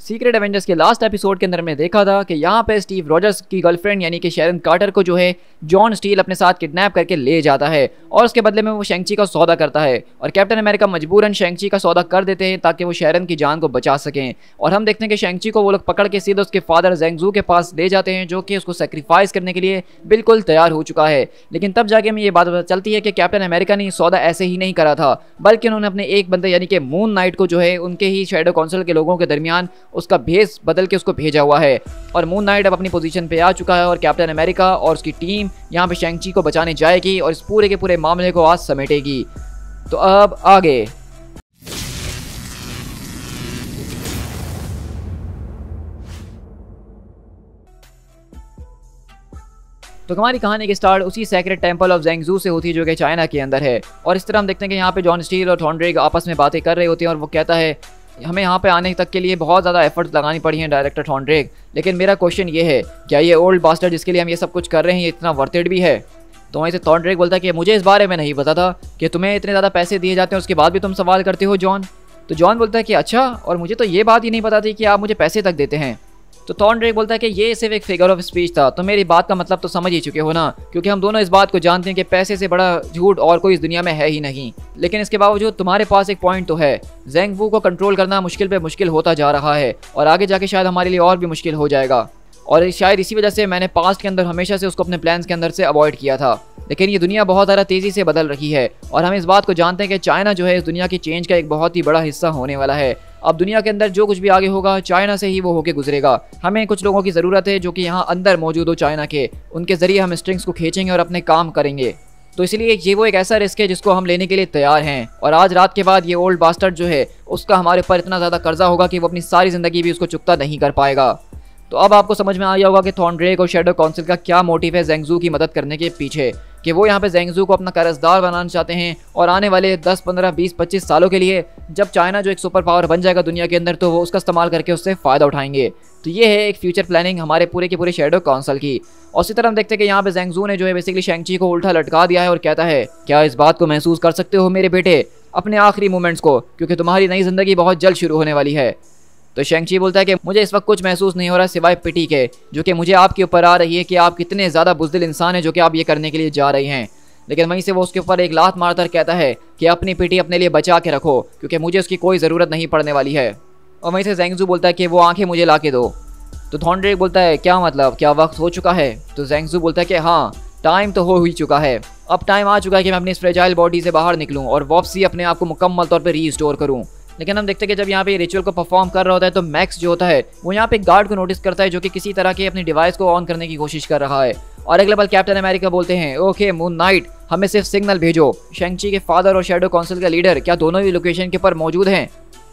Secret Avengers के last episode के अंदर हमने देखा था कि यहाँ पे स्टीव रॉजर्स की गर्लफ्रेंड यानी कि शैरन कार्टर को जो है जॉन स्टील अपने साथ किडनैप करके ले जाता है और उसके बदले में वो शेंग-ची का सौदा करता है और कैप्टन अमेरिका मजबूरन शेंग-ची का सौदा कर देते हैं ताकि वो शैरन की जान को बचा सकें। और हम देखते हैं कि शेंग-ची को वो लोग पकड़ के सीधे उसके फादर ज़ेंग ज़ू के पास ले जाते हैं जो कि उसको सेक्रीफाइस करने के लिए बिल्कुल तैयार हो चुका है। लेकिन तब जाके हमें ये बात पता चलती है कि कैप्टन अमेरिका ने सौदा ऐसे ही नहीं करा था, बल्कि उन्होंने अपने एक बंदे यानी कि मून नाइट को जो है उनके ही शैडो काउंसिल के लोगों के दरमियान उसका भेस बदल के उसको भेजा हुआ है और मून नाइट अब अपनी पोजीशन पे आ चुका है और कैप्टन अमेरिका और उसकी टीम यहाँ पे शेंग-ची को बचाने जाएगी और इस पूरे के पूरे मामले को आज समेटेगी। तो अब आगे तो हमारी कहानी की स्टार्ट उसी secret temple of Zeng Zu से होती है जो कि चाइना के अंदर है। और इस तरह हम देखते हैं कि यहाँ पे जॉन स्टील और थॉन्ड्रेक आपस में बातें कर रहे होते हैं और वो कहता है हमें यहाँ पे आने तक के लिए बहुत ज़्यादा एफर्ट्स लगानी पड़ी हैं डायरेक्टर थॉन्ड्रेक, लेकिन मेरा क्वेश्चन ये है क्या ये ओल्ड बास्टर जिसके लिए हम ये सब कुछ कर रहे हैं ये इतना वर्थ इट भी है? तो वहीं से थॉन्ड्रेक बोलता है कि मुझे इस बारे में नहीं पता था कि तुम्हें इतने ज़्यादा पैसे दिए जाते हैं उसके बाद भी तुम सवाल करते हो जॉन। तो जॉन बोलता है कि अच्छा, और मुझे तो ये बात ही नहीं पता थी कि आप मुझे पैसे तक देते हैं। तो थॉन्ड्रेक बोलता है कि ये सिर्फ एक फिगर ऑफ स्पीच था, तो मेरी बात का मतलब तो समझ ही चुके हो ना, क्योंकि हम दोनों इस बात को जानते हैं कि पैसे से बड़ा झूठ और कोई इस दुनिया में है ही नहीं। लेकिन इसके बावजूद तुम्हारे पास एक पॉइंट तो है, ज़ेंग वू को कंट्रोल करना मुश्किल पे मुश्किल होता जा रहा है और आगे जाके शायद हमारे लिए और भी मुश्किल हो जाएगा। और शायद इसी वजह से मैंने पास्ट के अंदर हमेशा से उसको अपने प्लान्स के अंदर से अवॉइड किया था। लेकिन ये दुनिया बहुत ज़्यादा तेज़ी से बदल रही है और हम इस बात को जानते हैं कि चाइना जो है इस दुनिया की चेंज का एक बहुत ही बड़ा हिस्सा होने वाला है। अब दुनिया के अंदर जो कुछ भी आगे होगा चाइना से ही वो होके गुजरेगा। हमें कुछ लोगों की ज़रूरत है जो कि यहाँ अंदर मौजूद हो चाइना के, उनके ज़रिए हम स्ट्रिंग्स को खींचेंगे और अपने काम करेंगे। तो इसलिए ये वो एक ऐसा रिस्क है जिसको हम लेने के लिए तैयार हैं। और आज रात के बाद ये ओल्ड बास्टर्ड जो है उसका हमारे ऊपर इतना ज़्यादा कर्जा होगा कि वो अपनी सारी ज़िंदगी भी उसको चुकता नहीं कर पाएगा। तो अब आपको समझ में आ गया होगा कि थॉन्ड्रेक और शैडो काउंसिल का क्या मोटिव है ज़ेंग ज़ू की मदद करने के पीछे, कि वो यहाँ पे ज़ेंग ज़ू को अपना कर्जदार बनाना चाहते हैं और आने वाले 10, 15, 20, 25 सालों के लिए जब चाइना जो एक सुपर पावर बन जाएगा दुनिया के अंदर तो वो उसका इस्तेमाल करके उससे फ़ायदा उठाएंगे। तो ये है एक फ्यूचर प्लानिंग हमारे पूरे के पूरे शैडो काउंसिल की। और इसी तरह हम देखते हैं कि यहाँ पे ज़ेंग ज़ू ने जो है बेसिकली शेंग-ची को उल्टा लटका दिया है और कहता है क्या इस बात को महसूस कर सकते हो मेरे बेटे अपने आखिरी मोमेंट्स को, क्योंकि तुम्हारी नई ज़िंदगी बहुत जल्द शुरू होने वाली है। तो शेंग-ची बोलता है कि मुझे इस वक्त कुछ महसूस नहीं हो रहा सिवाय पिटी के, जो कि मुझे आपके ऊपर आ रही है कि आप कितने ज़्यादा बुज़दिल इंसान हैं जो कि आप ये करने के लिए जा रहे हैं। लेकिन वहीं से वो उसके ऊपर एक लात मारकर कहता है कि अपनी पिटी अपने लिए बचा के रखो क्योंकि मुझे उसकी कोई ज़रूरत नहीं पड़ने वाली है। और वहीं से ज़ेंग ज़ू बोलता है कि वो आंखें मुझे ला के दो। तो थॉन्ड्रेक बोलता है क्या मतलब, क्या वक्त हो चुका है? तो ज़ेंग ज़ू बोलता है कि हाँ, टाइम तो हो ही चुका है, अब टाइम आ चुका है कि मैं अपनी इस फ्रेजाइल बॉडी से बाहर निकलूँ और वापसी अपने आप को मुकम्मल तौर पर रीस्टोर करूँ। लेकिन हम देखते हैं कि जब यहाँ पे रिचुअल को परफॉर्म कर रहा होता है तो मैक्स जो होता है वो यहाँ पे एक गार्ड को नोटिस करता है जो कि किसी तरह के अपनी डिवाइस को ऑन करने की कोशिश कर रहा है। और अगले पल कैप्टन अमेरिका बोलते हैं ओके मून नाइट, हमें सिर्फ सिग्नल भेजो। शेंग-ची के फादर और शैडो काउंसिल का लीडर क्या दोनों ही लोकेशन के ऊपर मौजूद हैं?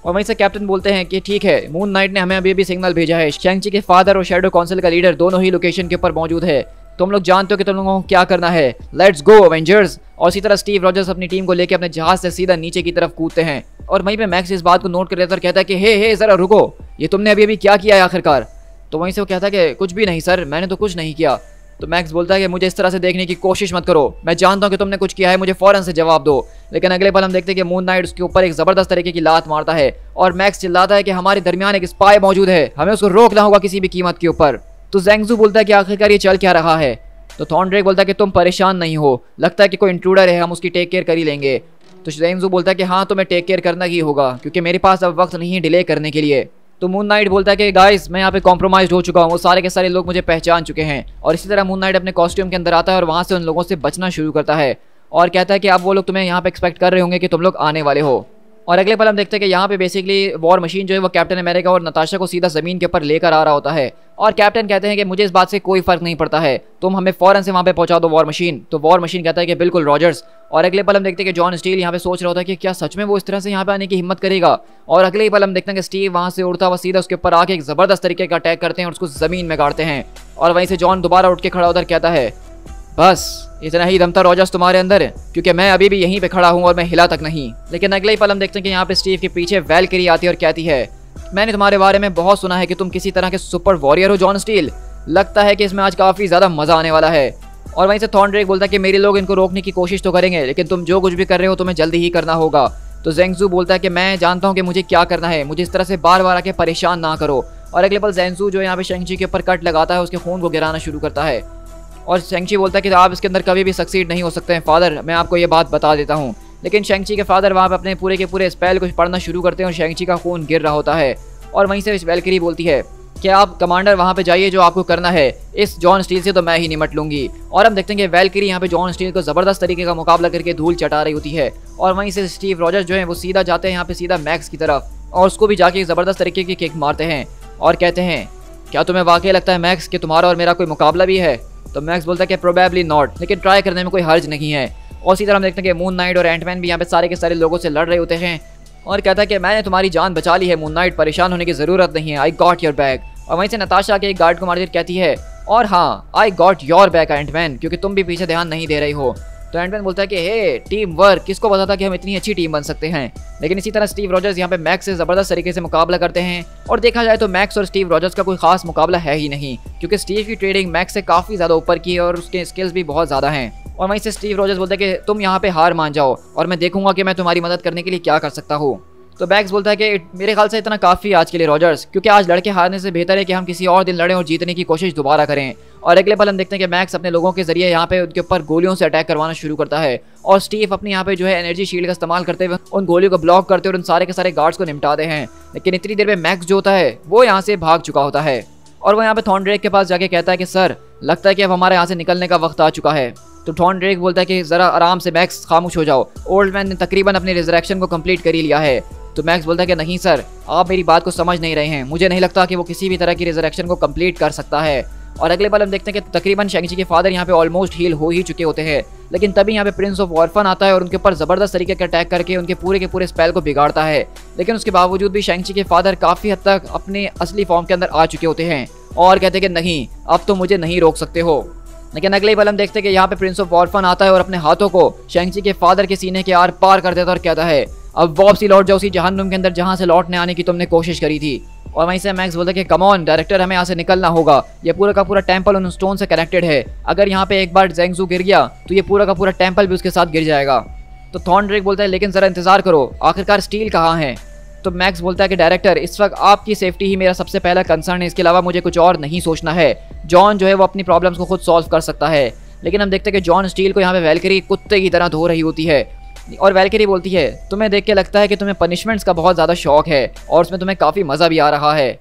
और वहीं से कैप्टन बोलते हैं कि ठीक है, मून नाइट ने हमें अभी भी सिग्नल भेजा है, शेंग-ची के फादर और शैडो काउंसिल का लीडर दोनों ही लोकेशन के ऊपर मौजूद है, तुम लोग जानते हो कि तुम लोगों को क्या करना है, लेट्स गो अवेंजर्स। और इसी तरह स्टीव रॉजर्स अपनी टीम को लेकर अपने जहाज से सीधा नीचे की तरफ कूदते हैं। और वहीं पे मैक्स इस बात को नोट कर लेता और कहता है कि हे जरा रुको, ये तुमने अभी क्या किया है आखिरकार? तो वहीं से वो कहता है कि कुछ भी नहीं सर, मैंने तो कुछ नहीं किया। तो मैक्स बोलता है कि मुझे इस तरह से देखने की कोशिश मत करो, मैं जानता हूँ कि तुमने कुछ किया है, मुझे फौरन से जवाब दो। लेकिन अगले पल हम देखते हैं कि मून नाइट उसके ऊपर एक ज़बरदस्त तरीके की लात मारता है और मैक्स चिल्लाता है कि हमारे दरमियान एक स्पाई मौजूद है, हमें उसको रोकना होगा किसी भी कीमत के ऊपर। तो ज़ेंग ज़ू बोलता है कि आखिरकार ये चल क्या रहा है? तो थॉन्ड्रेक बोलता है कि तुम परेशान नहीं हो, लगता है कि कोई इंट्रूडर है, हम उसकी टेक केयर कर ही लेंगे। तो ज़ेंग ज़ू बोलता है कि हाँ, तुम्हें टेक केयर करना ही होगा क्योंकि मेरे पास अब वक्त नहीं है डिले करने के लिए। तो मून नाइट बोलता है कि गाइस मैं यहाँ पे कॉम्प्रोमाइज़ हो चुका हूँ, वो सारे के सारे लोग मुझे पहचान चुके हैं। और इसी तरह मून नाइट अपने कॉस्ट्यूम के अंदर आता है और वहाँ से उन लोगों से बचना शुरू करता है और कहता है कि अब वो लोग तुम्हें यहाँ पे एक्सपेक्ट कर रहे होंगे कि तुम लोग आने वाले हो। और अगले पल हम देखते हैं कि यहाँ पे बेसिकली वॉर मशीन जो है वो कैप्टन अमेरिका और नताशा को सीधा ज़मीन के ऊपर लेकर आ रहा होता है। और कैप्टन कहते हैं कि मुझे इस बात से कोई फ़र्क नहीं पड़ता है, तुम हमें फ़ौरन से वहाँ पे पहुँचा दो वॉर मशीन। तो वॉर मशीन कहता है कि बिल्कुल रॉजर्स। और अगले पल हम देखते हैं कि जॉन स्टील यहाँ पे सोच रहा होता है कि क्या सच में वो इस तरह से यहाँ पे आने की हिम्मत करेगा। और अगले ही पल हम देखते हैं कि स्टीव वहाँ से उड़ता हुआ सीधा उसके ऊपर आके एक ज़बरदस्त तरीके का अटैक करते हैं और उसको ज़मीन में गाड़ते हैं। और वहीं से जॉन दोबारा उठ के खड़ा होकर कहता है बस इतना ही दम था रॉजर्स तुम्हारे अंदर, क्योंकि मैं अभी भी यहीं पे खड़ा हूँ और मैं हिला तक नहीं। लेकिन अगले ही पल हम देखते हैं कि यहाँ पे स्टीव के पीछे वैल्किरी आती है और कहती है मैंने तुम्हारे बारे में बहुत सुना है कि तुम किसी तरह के सुपर वॉरियर हो जॉन स्टील, लगता है कि इसमें आज काफ़ी ज़्यादा मज़ा आने वाला है। और वहीं से थॉन्ड्रेक बोलता है कि मेरे लोग इनको रोकने की कोशिश तो करेंगे लेकिन तुम जो कुछ भी कर रहे हो तुम्हें जल्दी ही करना होगा, तो ज़ेंगज़ू बोलता है कि मैं जानता हूँ कि मुझे क्या करना है, मुझे इस तरह से बार बार आके परेशान ना करो। और अगले पल ज़ेंगज़ू जो यहाँ पे शेंगची के ऊपर कट लगाता है, उसके खून को गिराना शुरू करता है। और शेंगची बोलता है कि आप इसके अंदर कभी भी सक्सीड नहीं हो सकते हैं फादर, मैं आपको ये बात बता देता हूँ। लेकिन शेंगची के फादर वहाँ पे अपने पूरे के पूरे स्पेल को पढ़ना शुरू करते हैं और शेंगची का खून गिर रहा होता है। और वहीं से वैल्किरी बोलती है कि आप कमांडर वहाँ पे जाइए, जो आपको करना है, इस जॉन स्टील से तो मैं ही निपट लूंगी। और हम देखते हैं कि वैल्किरी यहाँ पे जॉन स्टील को ज़बरदस्त तरीके का मुकाबला करके धूल चटा रही होती है। और वहीं से स्टीव रॉजर्स जो है वो सीधा जाते हैं यहाँ पे सीधा मैक्स की तरफ और उसको भी जाके ज़बरदस्त तरीके की किक मारते हैं और कहते हैं क्या तुम्हें वाकई लगता है मैक्स कि तुम्हारा और मेरा कोई मुकाबला भी है? तो मैक्स बोलता है कि प्रोबेबली नॉट, लेकिन ट्राई करने में कोई हर्ज नहीं है। और इसी तरह हम देखते हैं कि मून नाइट और एंटमैन भी यहाँ पे सारे के सारे लोगों से लड़ रहे होते हैं और कहता है कि मैंने तुम्हारी जान बचा ली है मून नाइट, परेशान होने की ज़रूरत नहीं है, आई गॉट योर बैक। और वहीं से नताशा के एक गार्ड को मारकर कहती है और हाँ I got your back Antman, क्योंकि तुम भी पीछे ध्यान नहीं दे रही हो। तो एंटमैन बोलता है कि हे टीम वर्क, किसको पता था कि हम इतनी अच्छी टीम बन सकते हैं। लेकिन इसी तरह स्टीव रॉजर्स यहाँ पे मैक्स से ज़बरदस्त तरीके से मुकाबला करते हैं और देखा जाए तो मैक्स और स्टीव रॉजर्स का कोई खास मुकाबला है ही नहीं, क्योंकि स्टीव की ट्रेडिंग मैक्स से काफ़ी ज़्यादा ऊपर की है और उसके स्किल्स भी बहुत ज़्यादा हैं। और वहीं से स्टीव रॉजर्स बोलते हैं कि तुम यहाँ पे हार मान जाओ और मैं देखूंगा कि मैं तुम्हारी मदद करने के लिए क्या कर सकता हूँ। तो मैक्स बोलता है कि मेरे ख्याल से इतना काफ़ी आज के लिए रॉजर्स, क्योंकि आज लड़के हारने से बेहतर है कि हम किसी और दिन लड़ें और जीतने की कोशिश दोबारा करें। और अगले पल हम देखते हैं कि मैक्स अपने लोगों के जरिए यहाँ पे उनके ऊपर गोलियों से अटैक करवाना शुरू करता है और स्टीव अपने यहाँ पे जो है एनर्जी शील्ड का इस्तेमाल करते हुए उन गोलियों को ब्लॉक करते हुए उन सारे के सारे गार्ड्स को निपटाते हैं। लेकिन इतनी देर में मैक्स जो होता है वो यहाँ से भाग चुका होता है और वो यहाँ पे थॉर्नड्रेक के पास जाके कहता है कि सर लगता है कि अब हमारे यहाँ से निकलने का वक्त आ चुका है। तो थॉर्नड्रेक बोलता है कि ज़रा आराम से मैक्स, खामोश हो जाओ, ओल्ड मैन ने तकरीबन अपनी रिजरेक्शन को कंप्लीट कर ही लिया है। तो मैक्स बोलता है कि नहीं सर, आप मेरी बात को समझ नहीं रहे हैं, मुझे नहीं लगता कि वो किसी भी तरह की रिजरेक्शन को कंप्लीट कर सकता है। और अगले पल हम देखते हैं कि तकरीबन शेंगची के फादर यहाँ पे ऑलमोस्ट हील हो ही चुके होते हैं। लेकिन तभी यहाँ पे प्रिंस ऑफ ऑर्फन आता है और उनके ऊपर ज़बरदस्त तरीके का अटैक करके उनके पूरे के पूरे स्पेल को बिगाड़ता है। लेकिन उसके बावजूद भी शेंगची के फादर काफ़ी हद तक अपने असली फॉर्म के अंदर आ चुके होते हैं और कहते हैं कि नहीं, अब तो मुझे नहीं रोक सकते हो। लेकिन अगले पल हम देखते हैं कि यहाँ पे प्रिंस ऑफ ऑर्फन आता है और अपने हाथों को शेंगची के फादर के सीने के आर पार कर देता है और कहता है अब वापसी लौट जाओ उसी जहन्नुम के अंदर जहाँ से लौटने आने की तुमने कोशिश करी थी। और वहीं से मैक्स बोलता है कि कम ऑन डायरेक्टर, हमें यहाँ से निकलना होगा, ये पूरा का पूरा टेंपल उन स्टोन से कनेक्टेड है, अगर यहाँ पे एक बार ज़ेंगज़ू गिर गया तो ये पूरा का पूरा टेंपल भी उसके साथ गिर जाएगा। तो थॉर्नड्रेक बोलता है लेकिन ज़रा इंतजार करो, आखिरकार स्टील कहाँ है? तो मैक्स बोलता है कि डायरेक्टर, इस वक्त आपकी सेफ्टी ही मेरा सबसे पहला कंसर्न है, इसके अलावा मुझे कुछ और नहीं सोचना है। जॉन जो है वो अपनी प्रॉब्लम्स को खुद सॉल्व कर सकता है। लेकिन हम देखते हैं कि जॉन स्टील को यहाँ पे वैल्किरी कुत्ते की तरह धो रही होती है और वैल्किरी बोलती है तुम्हें देख के लगता है कि तुम्हें पनिशमेंट्स का बहुत ज़्यादा शौक है और उसमें तुम्हें काफ़ी मज़ा भी आ रहा है।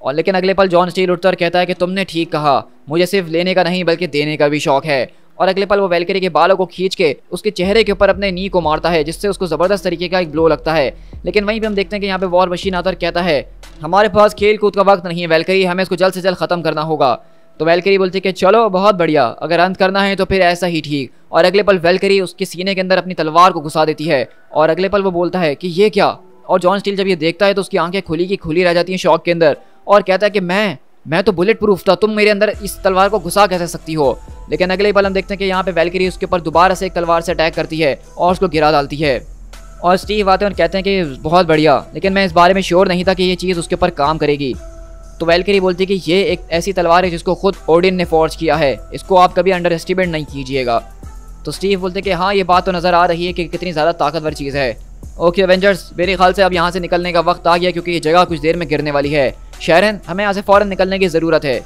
और लेकिन अगले पल जॉन स्टील उठता और कहता है कि तुमने ठीक कहा, मुझे सिर्फ लेने का नहीं बल्कि देने का भी शौक है। और अगले पल वो वैल्किरी के बालों को खींच के उसके चेहरे के ऊपर अपने नी को मारता है, जिससे उसको ज़बरदस्त तरीके का एक ब्लो लगता है। लेकिन वहीं पे हम देखते हैं कि यहाँ पे वॉर मशीन आता और कहता है हमारे पास खेल कूद का वक्त नहीं है वैल्किरी, हमें इसको जल्द से जल्द ख़त्म करना होगा। तो वैल्किरी बोलती है कि चलो बहुत बढ़िया, अगर अंत करना है तो फिर ऐसा ही ठीक। और अगले पल वैल्किरी उसके सीने के अंदर अपनी तलवार को घुसा देती है और अगले पल वो बोलता है कि ये क्या? और जॉन स्टील जब ये देखता है तो उसकी आंखें खुली की खुली रह जाती हैं शॉक के अंदर और कहता है कि मैं तो बुलेट प्रूफ था, तुम मेरे अंदर इस तलवार को घुसा कैसे सकती हो? लेकिन अगले पल हम देखते हैं कि यहाँ पे वैल्किरी उसके ऊपर दोबारा से एक तलवार से अटैक करती है और उसको गिरा डालती है। और स्टीव आते हैं और कहते हैं कि बहुत बढ़िया, लेकिन मैं इस बारे में श्योर नहीं था कि ये चीज़ उसके ऊपर काम करेगी। तो वैल्किरी बोलती है कि ये एक ऐसी तलवार है जिसको खुद ओडिन ने फॉर्ज किया है, इसको आप कभी अंडर एस्टिमेट नहीं कीजिएगा। तो स्टीव बोलते हैं कि हाँ, ये बात तो नज़र आ रही है कि कितनी ज़्यादा ताकतवर चीज़ है। ओके एवेंजर्स, मेरे ख्याल से अब यहाँ से निकलने का वक्त आ गया क्योंकि ये जगह कुछ देर में गिरने वाली है। शैरन, हमें यहाँ से फ़ौरन निकलने की ज़रूरत है।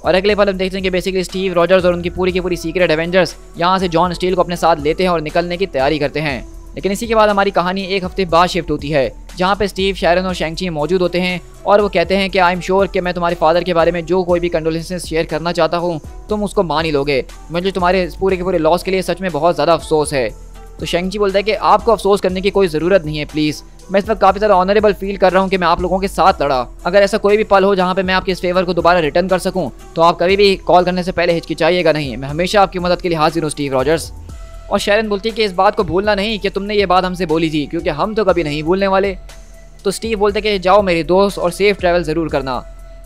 और अगले पल हम देखते हैं कि बेसिकली स्टीव रॉजर्स और उनकी पूरी की पूरी सीक्रेट एवेंजर्स यहाँ से जॉन स्टील को अपने साथ लेते हैं और निकलने की तैयारी करते हैं। लेकिन इसी के बाद हमारी कहानी एक हफ्ते बाद शिफ्ट होती है, जहाँ पे स्टीव, शैरन और शेंगची मौजूद होते हैं और वो कहते हैं कि आई एम श्योर कि मैं तुम्हारे फादर के बारे में जो कोई भी कंडोलेंसेस शेयर करना चाहता हूँ तुम उसको मान ही लोगे। मुझे तुम्हारे पूरे के पूरे लॉस के लिए सच में बहुत ज़्यादा अफसोस है। तो शेंगची बोलता है कि आपको अफसोस करने की कोई ज़रूरत नहीं है प्लीज़, मैं इस वक्त काफ़ी ज़्यादा ऑनरेबल फील कर रहा हूँ कि मैं आप लोगों के साथ लड़ा। अगर ऐसा कोई भी पल हो जहाँ पे मैं आपके इस फेवर को दोबारा रिटर्न कर सकूँ तो आप कभी भी कॉल करने से पहले हिचकिचाइएगा नहीं, मैं हमेशा आपकी मदद के लिए हाजिर हूँ स्टीव रॉजर्स। और शैरन बोलती है कि इस बात को भूलना नहीं कि तुमने ये बात हमसे बोली थी, क्योंकि हम तो कभी नहीं भूलने वाले। तो स्टीव बोलते हैं कि जाओ मेरे दोस्त और सेफ ट्रैवल ज़रूर करना।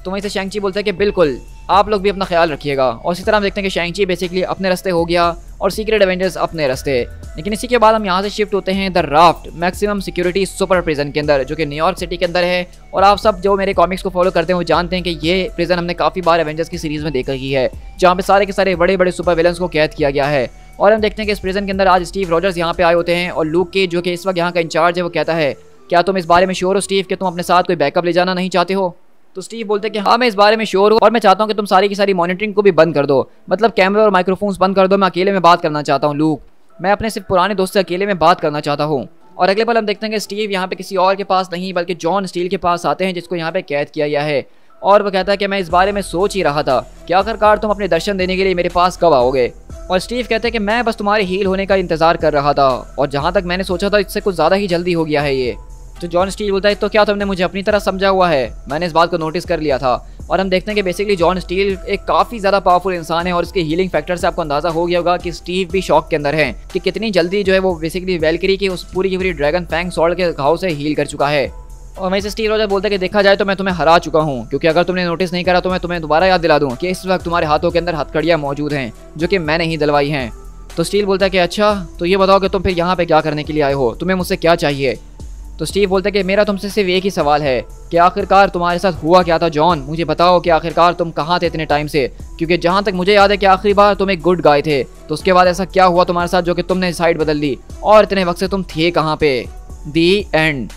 तो वहीं से शेंगची बोलता है कि बिल्कुल, आप लोग भी अपना ख्याल रखिएगा। और इसी तरह हम देखते हैं कि शेंगची बेसिकली अपने रास्ते हो गया और सीक्रेट एवेंजर्स अपने रास्ते। लेकिन इसी के बाद हम यहाँ से शिफ्ट होते हैं the raft maximum security super prison के अंदर, जो कि न्यूयॉर्क सिटी के अंदर है। और आप सब जो मेरे कॉमिक्स को फॉलो करते हैं वो जानते हैं कि ये प्रिजन हमने काफ़ी बार एवेंजर्स की सीरीज़ में देखा ही है, जहाँ पे सारे के सारे बड़े बड़े सुपर विलन्स को कैद किया गया है। और हम देखते हैं कि इस प्रिजन के अंदर आज स्टीव रॉजर्स यहाँ पे आए होते हैं और लूक केज जो कि इस वक्त यहाँ का इंचार्ज है वो कहता है क्या तुम इस बारे में श्योर हो स्टीव कि तुम अपने साथ कोई बैकअप ले जाना नहीं चाहते हो। तो स्टीव बोलते हैं कि हाँ मैं इस बारे में श्योर हूँ और मैं चाहता हूँ कि तुम सारी की सारी मॉनिटरिंग को भी बंद कर दो, मतलब कैमरे और माइक्रोफोन्स बंद कर दो, मैं अकेले में बात करना चाहता हूँ लूक, मैं अपने सिर्फ पुराने दोस्त से अकेले में बात करना चाहता हूँ। और अगले पल हम देखते हैं कि स्टीव यहाँ पे किसी और के पास नहीं बल्कि जॉन स्टील के पास आते हैं जिसको यहाँ पे कैद किया गया है और वो कहता है कि मैं इस बारे में सोच ही रहा था कि आखिरकार तुम अपने दर्शन देने के लिए मेरे पास कब आओगे। और स्टीव कहते हैं कि मैं बस तुम्हारे हील होने का इंतजार कर रहा था और जहाँ तक मैंने सोचा था इससे कुछ ज़्यादा ही जल्दी हो गया है ये। तो जॉन स्टील बोलता है तो क्या तुमने मुझे अपनी तरह समझा हुआ है, मैंने इस बात को नोटिस कर लिया था। और हम देखते हैं कि बेसिकली जॉन स्टील एक काफ़ी ज़्यादा पावरफुल इंसान है और इसके हीलिंग फैक्टर से आपको अंदाज़ा हो गया होगा कि स्टीव भी शॉक के अंदर है कि कितनी जल्दी जो है वो बेसिकली वैल्किरी की उस पूरी की पूरी ड्रैगन फैंग सॉर्ड के घाव से हील कर चुका है। और वहीं से स्टीव रॉजर बोलते हैं कि देखा जाए तो मैं तुम्हें हरा चुका हूँ, क्योंकि अगर तुमने नोटिस नहीं करा तो मैं तुम्हें दोबारा याद दिला दूँ कि इस वक्त तुम्हारे हाथों के अंदर हथकड़ियाँ मौजूद हैं जो कि मैंने ही दिलवाई हैं। तो स्टील बोलता है कि अच्छा तो ये बताओ कि तुम फिर यहाँ पे क्या करने के लिए आए हो, तुम्हें मुझसे क्या चाहिए। तो स्टीव बोलते हैं कि मेरा तुमसे सिर्फ एक ही सवाल है कि आखिरकार तुम्हारे साथ हुआ क्या था जॉन, मुझे बताओ कि आखिरकार तुम कहाँ थे इतने टाइम से, क्योंकि जहाँ तक मुझे याद है कि आखिरी बार तुम एक गुड गाय थे, तो उसके बाद ऐसा क्या हुआ तुम्हारे साथ जो कि तुमने साइड बदल ली और इतने वक्त से तुम थे कहाँ पे। दी एंड।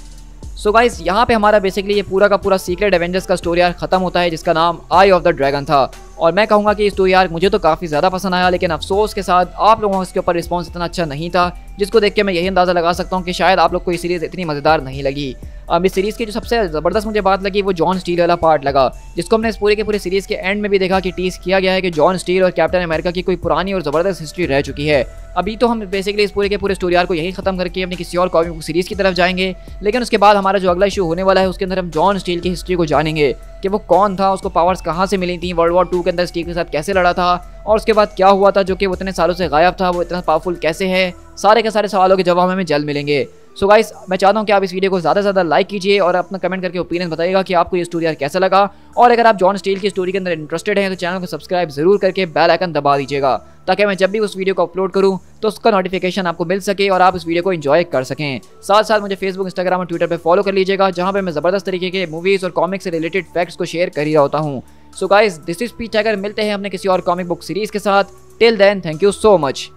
सो गाइस यहाँ पे हमारा बेसिकली ये पूरा का पूरा सीक्रेट एवेंजर्स का स्टोरी आर्क खत्म होता है जिसका नाम आई ऑफ द ड्रैगन था। और मैं कहूँगा कि स्टोरी आर्क मुझे तो काफ़ी ज़्यादा पसंद आया, लेकिन अफसोस के साथ आप लोगों का इसके ऊपर रिस्पॉन्स इतना अच्छा नहीं था, जिसको देख के मैं यही अंदाज़ा लगा सकता हूँ कि शायद आप लोग को ये सीरीज़ इतनी मज़ेदार नहीं लगी। अब इस सीरीज़ की जो सबसे ज़बरदस्त मुझे बात लगी वो जॉन स्टील वाला पार्ट लगा, जिसको हमने इस पूरे के पूरे सीरीज़ के एंड में भी देखा कि टीज किया गया है कि जॉन स्टील और कैप्टन अमेरिका की कोई पुरानी और ज़बरदस्त हिस्ट्री रह चुकी है। अभी तो हम बेसिकली इस पूरे के पूरे स्टोरी आर्क को यही खत्म करके अपनी किसी और कॉमिक बुक सीरीज़ की तरफ जाएंगे, लेकिन उसके बाद हमारा जो अगला इशू होने वाला है उसके अंदर हम जॉन स्टील की हिस्ट्री को जानेंगे कि वो कौन था, उसको पावर्स कहाँ से मिली थी, वर्ल्ड वॉर 2 के अंदर स्टीव के साथ कैसे लड़ा था और उसके बाद क्या हुआ था जो कि वो इतने सालों से गायब था, वो इतना पावरफुल कैसे है। सारे के सारे सवालों के जवाब हमें जल्द मिलेंगे। सो गाइस मैं चाहता हूँ कि आप इस वीडियो को ज़्यादा से ज़्यादा लाइक कीजिए और अपना कमेंट करके ओपिनियन बताइएगा कि आपको ये स्टोरी यार कैसा लगा। और अगर आप जॉन स्टील की स्टोरी के अंदर इंटरेस्टेड हैं तो चैनल को सब्सक्राइब जरूर करके बेल आइकन दबा दीजिएगा, ताकि मैं जब भी उस वीडियो को अपलोड करूँ तो उसका नोटिफिकेशन आपको मिल सके और आप इस वीडियो को एंजॉय कर सकें। साथ साथ मुझे फेसबुक, इंस्टाग्राम और ट्विटर पर फॉलो कर लीजिएगा, जहाँ पर मैं ज़बरदस्त तरीके के मूवीज़ और कॉमिक्स से रिलेटेड फैक्ट्स को शेयर कर ही रहा होता हूँ। So guys this is Peach Tiger, मिलते हैं अपने किसी और कॉमिक बुक सीरीज़ के साथ। Till then thank you so much.